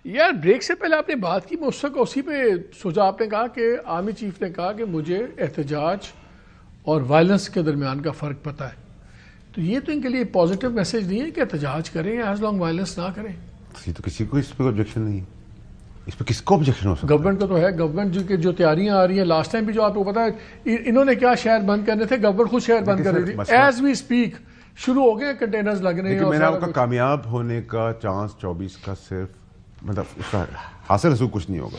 یار بریک سے پہلے آپ نے بات کی، میں اس وقت اسی پہ سوچا. آپ نے کہا کہ آرمی چیف نے کہا کہ مجھے احتجاج اور وائلنس کے درمیان کا فرق پتہ ہے. تو یہ تو ان کے لیے پازیٹیو میسج نہیں ہے کہ احتجاج کریں ایز لانگ وائلنس نہ کریں. یہ تو کسی کو اس پہ آبجیکشن نہیں ہے. اس پہ کس کو آبجیکشن ہو سکتا ہے؟ گورنمنٹ کا تو ہے. گورنمنٹ جو تیاریاں آ رہی ہیں، لاسٹ ٹائم بھی جو آپ کو پتا ہے انہوں نے کیا شہر بند کرنے تھے، گورنمنٹ خود شہر بند کر رہی تھی. ایز وی اسپیک شروع ہو گئے کنٹینرز لگنے. میں نے آپ کا کامیاب ہونے کا چانس 24 کا صرف مطلب اس کا حاصل حصول کچھ نہیں ہوگا.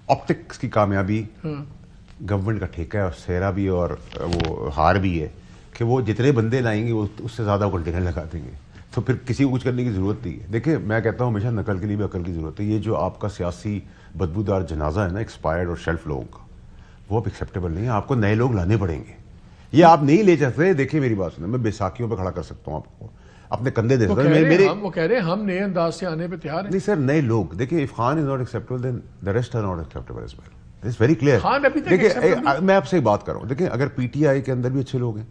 آپٹکس کی کامیابی گورنمنٹ کا ٹھیکہ ہے اور سیرا بھی اور وہ ہار بھی ہے کہ وہ جتنے بندے لائیں گے وہ اس سے زیادہ کنٹینر لگا دیں گے. تو پھر کسی کو کچھ کرنے کی ضرورت نہیں ہے. دیکھیں میں کہتا ہوں ہمیشہ نقل کے لیے بھی عقل کی ضرورت ہے. یہ جو آپ کا سیاسی بدبودار جنازہ ہے نا ایکسپائرڈ اور شیلف لوگوں کا، وہ اب ایکسیپٹیبل نہیں ہے. آپ کو نئے لوگ لانے پڑیں گے. یہ آپ نہیں لے سکتے. دیکھیں میری بات سنیں، میں بیساکھیوں پہ کھڑا کر سکتا ہوں آپ کو، اپنے کندھے دے سکتا ہوں. وہ کہہ رہے ہیں ہم نئے انداز سے آنے پہ تیار ہیں. نہیں سر، نئے لوگ دیکھیں if Khan is not acceptable then the rest are not acceptable as well. It's very clear. دیکھیں میں آپ سے بات کر رہا ہوں. دیکھیں اگر پی ٹی آئی کے اندر بھی اچھے لوگ ہیں،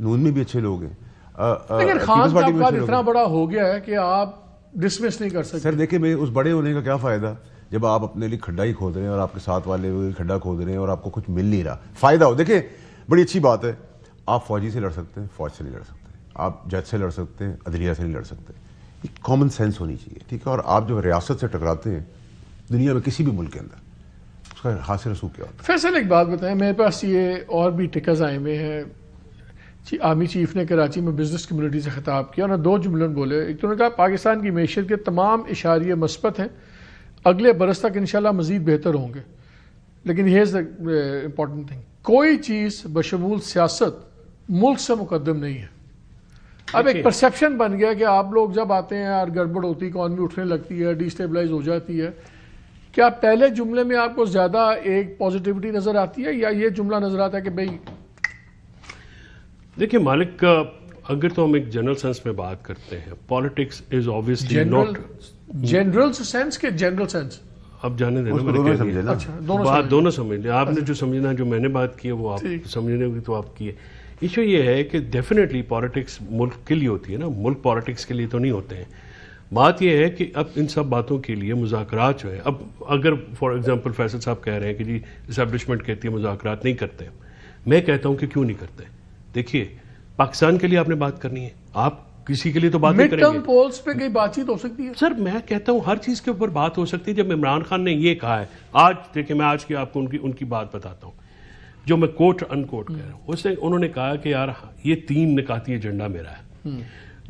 نون میں بھی اچھے لوگ ہیں، لیکن خان کا کار اتنا بڑا ہو گیا ہے کہ آپ ڈسمس نہیں کر سکتے. سر دیکھیں میں اس بڑے ہونے کا کیا فائدہ جب آپ اپنے لیے کھڈا ہی کھود رہے ہیں اور آپ کے ساتھ والے کھڈا کھود رہے ہیں اور آپ کو کچھ مل نہیں رہا. فائدہ ہو. دیکھیں بڑی اچھی بات ہے، آپ فوجی سے لڑ سکتے ہیں، فوج سے نہیں لڑ سکتے. آپ جج سے لڑ سکتے ہیں، عدلیہ سے نہیں لڑ سکتے. یہ کامن سینس ہونی چاہیے، ٹھیک ہے. اور آپ جب ریاست سے ٹکراتے ہیں دنیا میں کسی بھی ملک کے اندر، اس کا حاصل رسوخ کیا ہوتا ہے؟ فیصل ایک بات بتائیں، میرے پاس یہ اور بھی ٹکرز آئے ہوئے ہیں. آرمی چیف نے کراچی میں بزنس کمیونٹی سے خطاب کیا اور دو جملے بولے. ایک تو نے کہا پاکستان کی معیشت کے تمام اشاریے مثبت ہیں، اگلے برس تک انشاءاللہ مزید بہتر ہوں گے. لیکن یہ از امپورٹنٹ تھنگ، کوئی چیز بشمول سیاست ملک سے مقدم نہیں ہے. اب ایک پرسیپشن بن گیا کہ آپ لوگ جب آتے ہیں اور گڑبڑ ہوتی ہے، اکانومی اٹھنے لگتی ہے، ڈی اسٹیبلائز ہو جاتی ہے. کیا پہلے جملے میں آپ کو زیادہ ایک پازیٹیوٹی نظر آتی ہے یا یہ جملہ نظر آتا ہے کہ بھئی؟ دیکھیں مالک، اگر تو ہم ایک جنرل سینس میں بات کرتے ہیں، politics is obviously not general sense کے جنرل سینس اب جانے دینا، بات دونوں سمجھ لیں. آپ نے جو سمجھنا، جو میں نے بات کی ہے وہ آپ سمجھنے ہوگی تو آپ کی ہے. ایشو یہ ہے کہ ڈیفینیٹلی پالیٹکس ملک کے لیے ہوتی ہے نا، ملک پالیٹکس کے لیے تو نہیں ہوتے ہیں. بات یہ ہے کہ اب ان سب باتوں کے لیے مذاکرات جو ہے، اب اگر فار ایگزامپل فیصل صاحب کہہ رہے ہیں کہ جی اسٹیبلشمنٹ کہتی ہے مذاکرات نہیں کرتے، میں کہتا ہوں کہ کیوں نہیں کرتے. دیکھیے پاکستان کے لیے آپ نے بات کرنی ہے، آپ کسی کے لیے تو بات نہیں کریں گے. مڈ ٹرم پولز پہ کئی بات چیت ہو سکتی ہے. سر میں کہتا ہوں ہر چیز کے اوپر بات ہو سکتی ہے. جب عمران خان نے یہ کہا ہے، آج دیکھیں میں آج کی آپ کو ان کی بات بتاتا ہوں جو میں کوٹ ان کوٹ کہہ رہا ہوں. اس نے انہوں نے کہا کہ یار یہ 3 نکاتی ایجنڈا میرا ہے،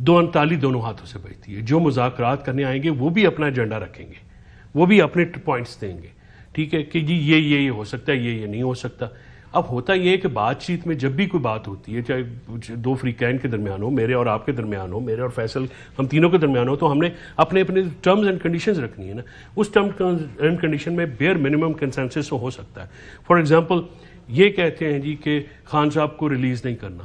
2 تالی دونوں ہاتھوں سے بجتی ہے. جو مذاکرات کرنے آئیں گے وہ بھی اپنا ایجنڈا رکھیں گے، وہ بھی اپنے پوائنٹس دیں گے، ٹھیک ہے کہ جی یہ ہو سکتا ہے، یہ نہیں ہو سکتا. اب ہوتا یہ ہے کہ بات چیت میں جب بھی کوئی بات ہوتی ہے، چاہے 2 فریقین کے درمیان ہو، میرے اور آپ کے درمیان ہو، میرے اور فیصل ہم تینوں کے درمیان ہو، تو ہم نے اپنے ٹرمز اینڈ کنڈیشنز رکھنی ہے نا. اس ٹرمز اینڈ کنڈیشن میں بیئر منیمم کنسنسس ہو سکتا ہے. فار ایگزامپل یہ کہتے ہیں جی کہ خان صاحب کو ریلیز نہیں کرنا.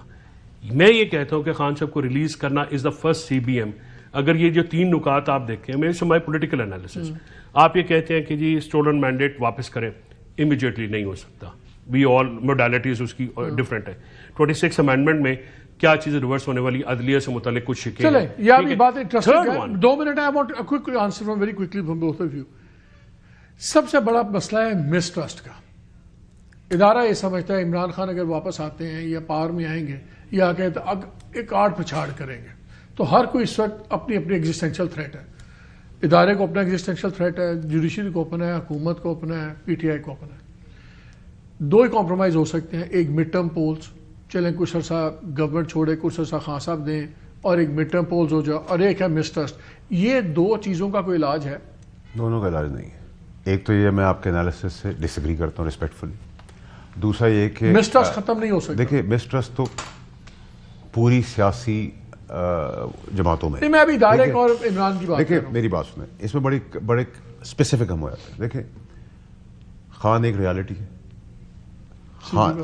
میں یہ کہتا ہوں کہ خان صاحب کو ریلیز کرنا از دا فرسٹ CBM. اگر یہ جو 3 نکات آپ دیکھیں، میرے سے مائی پولیٹیکل انالیسس، آپ یہ کہتے ہیں کہ جی اسٹولن مینڈیٹ واپس کریں، امیڈیٹلی نہیں ہو سکتا. وی آل موڈیلٹیز اس کی ڈفرینٹ ہے. 26 امینڈمنٹ میں کیا چیزیں ریورس ہونے والی، عدلیہ سے متعلق کچھ شکیں. چلیں یہ بھی بات انٹرسٹنگ ہے. 2 minute I want a quick answer from very quickly from both of you. سب سے بڑا مسئلہ ہے مسٹرسٹ کا. ادارہ یہ سمجھتا ہے عمران خان اگر واپس آتے ہیں یا پاور میں آئیں گے یا کہ ایک آڑ پچھاڑ کریں گے، تو ہر کوئی اس وقت اپنی ایگزسٹینشل تھریٹ ہے. ادارے کو اپنا ایگزسٹینشل تھریٹ ہے، جوڈیشری کو اپنا ہے، حکومت کو اپنا ہے، PTI کو اپنا ہے. 2 ہی کمپرومائز ہو سکتے ہیں، ایک مڈ ٹرم پولز، چلیں کچھ عرصہ گورنمنٹ چھوڑے، کچھ عرصہ خان صاحب دیں، اور ایک مڈ ٹرم پولز ہو جائے، اور ایک ہے مسٹرسٹ. یہ 2 چیزوں کا کوئی علاج ہے؟ دونوں کا علاج نہیں ہے. ایک تو یہ میں آپ کے انالیسس سے ڈس ایگری کرتا ہوں ریسپیکٹفلی. دوسرا یہ کہ مسٹرسٹ ختم نہیں ہو سکتا. دیکھیں مسٹرسٹ تو پوری سیاسی جماعتوں میں. میں ابھی ادارے اور عمران کی بات دیکھیں میری بات سنیں، اس میں بڑے اسپیسیفک ہم ہو جاتے ہیں. دیکھیں خان ایک ریالٹی ہے،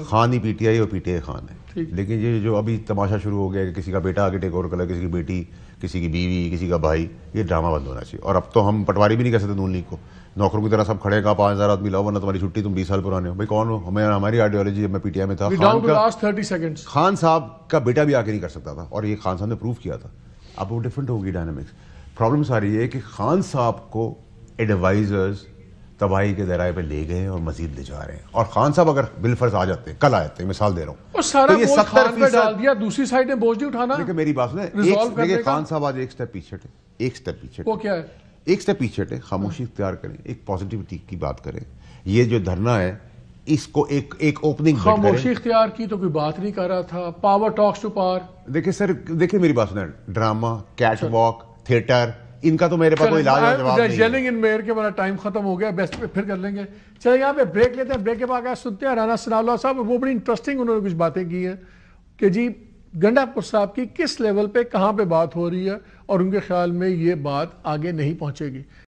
خان ہی PTI اور PTI خان ہے. لیکن یہ جو ابھی تماشا شروع ہو گیا کہ کسی کا بیٹا آگے ٹیک اوور کر، کسی کی بیٹی، کسی کی بیوی، کسی کا بھائی، یہ ڈرامہ بند ہونا چاہیے. اور اب تو ہم پٹواری بھی نہیں کہہ سکتے نون لیگ کو، نوکروں کی طرح سب کھڑے کا 5000 آدمی لاؤ ورنہ تمہاری چھٹی، تم 20 سال پرانے ہو. بھائی کون ہو؟ ہماری آئیڈیالوجی. جب میں PTI میں تھا، خان صاحب کا بیٹا بھی آگے نہیں کر سکتا تھا، اور یہ خان صاحب نے پروف کیا تھا. اب وہ ڈفرینٹ ہوگی ڈائنامکس. پرابلم ساری یہ ہے کہ خان صاحب کو ایڈوائزرز تباہی کے ذرائع پہ لے گئے اور مزید لے جا رہے ہیں. اور خان صاحب اگر بالفرض آ جاتے ہیں, کل آئے تھے, مثال دے رہا ہوں, اور سارا بوجھ خان پہ ڈال دیا, دوسری سائڈ نے بوجھ نہیں اٹھانا. دیکھیں میری بات سنیں, دیکھیں خان صاحب آج ایک سٹیپ پیچھے تھے, ایک سٹیپ پیچھے, وہ کیا ہے, ایک سٹیپ پیچھے تھے, خاموشی اختیار کریں, ایک پازیٹیوٹی کی بات کریں. یہ جو دھرنا ہے اس کو ایک اوپننگ خاموشی اختیار کی تو کوئی بات نہیں کر رہا تھا. Power talks to power. دیکھیں سر, دیکھیں میری بات سنیں, ڈرامہ, کیٹ واک, تھیٹر, ان کا تو میرے پاس کوئی علاج اور جواب نہیں ہے. میئر کے ہمارا ٹائم ختم ہو گیا, بیسٹ پہ پھر کر لیں گے. چلے یہاں پہ بریک لیتے ہیں, بریک کے بعد سنتے ہیں رانا ثناءاللہ صاحب. وہ بڑی انٹرسٹنگ انہوں نے کچھ باتیں کی ہیں کہ جی گنڈا پور صاحب کی کس لیول پہ کہاں پہ بات ہو رہی ہے اور ان کے خیال میں یہ بات آگے نہیں پہنچے گی.